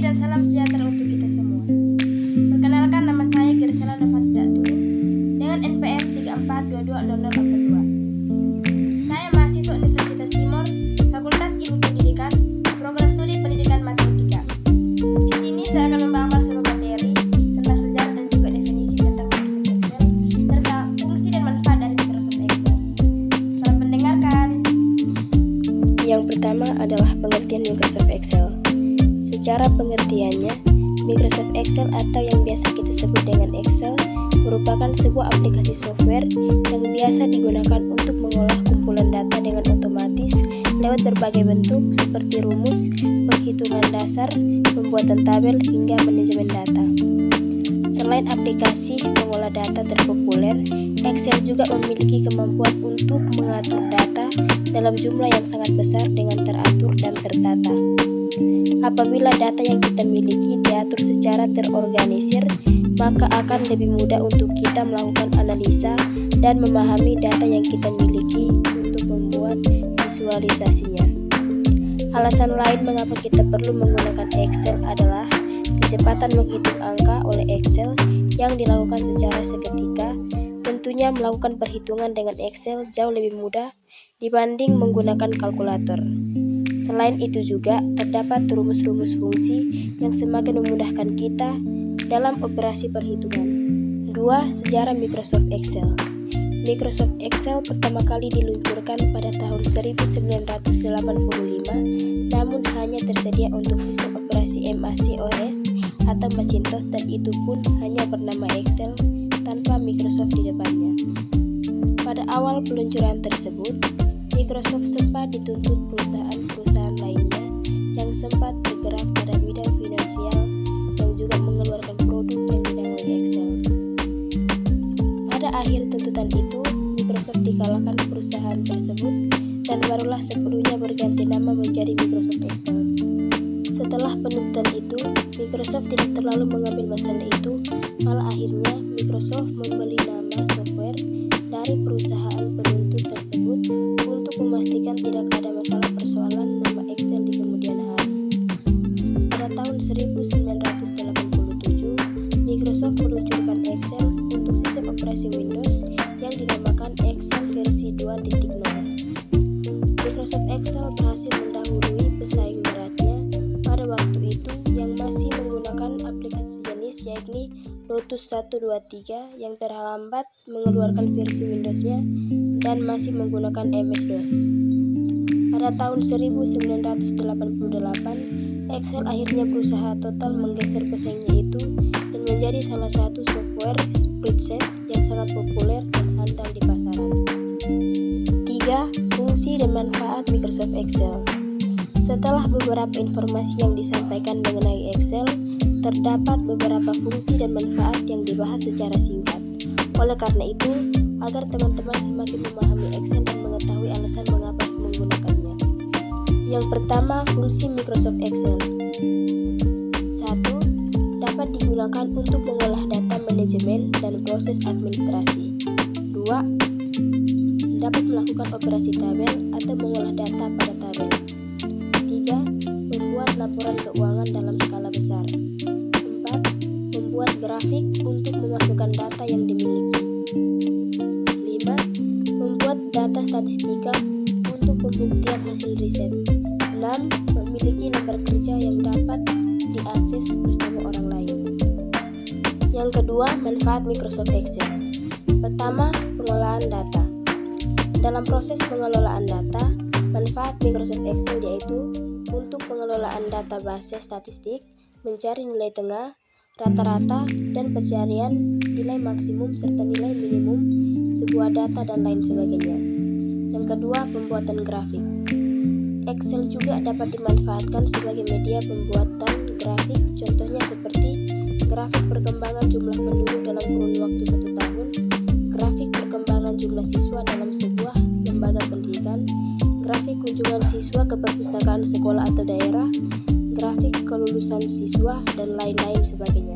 dan salam sejahtera untuk kita semua. Perkenalkan, nama saya Gersela Nofat Datu dengan NPM 34220042. Saya mahasiswa Universitas Timor, Fakultas Ilmu Pendidikan, Program Studi Pendidikan Matematika. Di sini saya akan membawakan sebuah materi tentang sejarah dan juga definisi tentang Microsoft Excel serta fungsi dan manfaat dari Microsoft Excel. Selamat mendengarkan. Yang pertama adalah pengertian Microsoft Excel. Secara pengertiannya, Microsoft Excel atau yang biasa kita sebut dengan Excel merupakan sebuah aplikasi software yang biasa digunakan untuk mengolah kumpulan data dengan otomatis lewat berbagai bentuk seperti rumus, penghitungan dasar, pembuatan tabel, hingga manajemen data. Selain aplikasi mengolah data terpopuler, Excel juga memiliki kemampuan untuk mengatur data dalam jumlah yang sangat besar dengan teratur dan tertata. Apabila data yang kita miliki diatur secara terorganisir, maka akan lebih mudah untuk kita melakukan analisa dan memahami data yang kita miliki untuk membuat visualisasinya. Alasan lain mengapa kita perlu menggunakan Excel adalah kecepatan menghitung angka oleh Excel yang dilakukan secara seketika. Tentunya melakukan perhitungan dengan Excel jauh lebih mudah dibanding menggunakan kalkulator. Selain itu juga terdapat rumus-rumus fungsi yang semakin memudahkan kita dalam operasi perhitungan. 2. Sejarah Microsoft Excel. Microsoft Excel pertama kali diluncurkan pada tahun 1985, namun hanya tersedia untuk sistem operasi Mac OS atau Macintosh, dan itu pun hanya bernama Excel tanpa Microsoft di depannya. Pada awal peluncuran tersebut, Microsoft sempat dituntut perusahaan-perusahaan lainnya yang sempat bergerak pada bidang finansial yang juga mengeluarkan produk yang dinamai Excel. Pada akhir tuntutan itu, Microsoft dikalahkan perusahaan tersebut dan barulah sepenuhnya berganti nama menjadi Microsoft Excel. Setelah penuntutan itu, Microsoft tidak terlalu mengambil masalah itu, malah akhirnya Microsoft membeli nama software dari perusahaan penuntut tersebut untuk memastikan tidak ada masalah persoalan nama Excel di kemudian hari. Pada tahun 1987, Microsoft meluncurkan Excel untuk sistem operasi Windows yang dinamakan Excel versi 2.0. Microsoft Excel berhasil mendahului pesaing beratnya pada waktu itu yang masih menggunakan aplikasi sejenis, yakni Lotus 123 yang terlambat mengeluarkan versi Windows-nya dan masih menggunakan MS-DOS. Pada tahun 1988, Excel akhirnya berusaha total menggeser pesaingnya itu dan menjadi salah satu software spreadsheet yang sangat populer dan handal di pasaran. 3. Fungsi dan manfaat Microsoft Excel. Setelah beberapa informasi yang disampaikan mengenai Excel, terdapat beberapa fungsi dan manfaat yang dibahas secara singkat. Oleh karena itu, agar teman-teman semakin memahami Excel dan mengetahui alasan mengapa menggunakannya. Yang pertama, fungsi Microsoft Excel. 1. Dapat digunakan untuk mengolah data manajemen dan proses administrasi. 2. Dapat melakukan operasi tabel atau mengolah data pada tabel. 3. Membuat laporan keuangan dalam skala besar. 4. Membuat grafik untuk memasukkan data yang dimiliki. 5. Membuat data statistika untuk pembuktian hasil riset. 6. Memiliki lembar kerja yang dapat diakses bersama orang lain. Yang kedua, manfaat Microsoft Excel. Pertama, pengolahan data. Dalam proses pengelolaan data, manfaat Microsoft Excel yaitu untuk pengelolaan data base statistik, mencari nilai tengah, rata-rata, dan pencarian nilai maksimum serta nilai minimum sebuah data dan lain sebagainya. Yang kedua, pembuatan grafik. Excel juga dapat dimanfaatkan sebagai media pembuatan grafik, contohnya seperti grafik perkembangan jumlah penduduk dalam kurun waktu 1 tahun, grafik perkembangan jumlah siswa dalam sebuah lembaga pendidikan, grafik kunjungan siswa ke perpustakaan sekolah atau daerah, grafik kelulusan siswa, dan lain-lain sebagainya.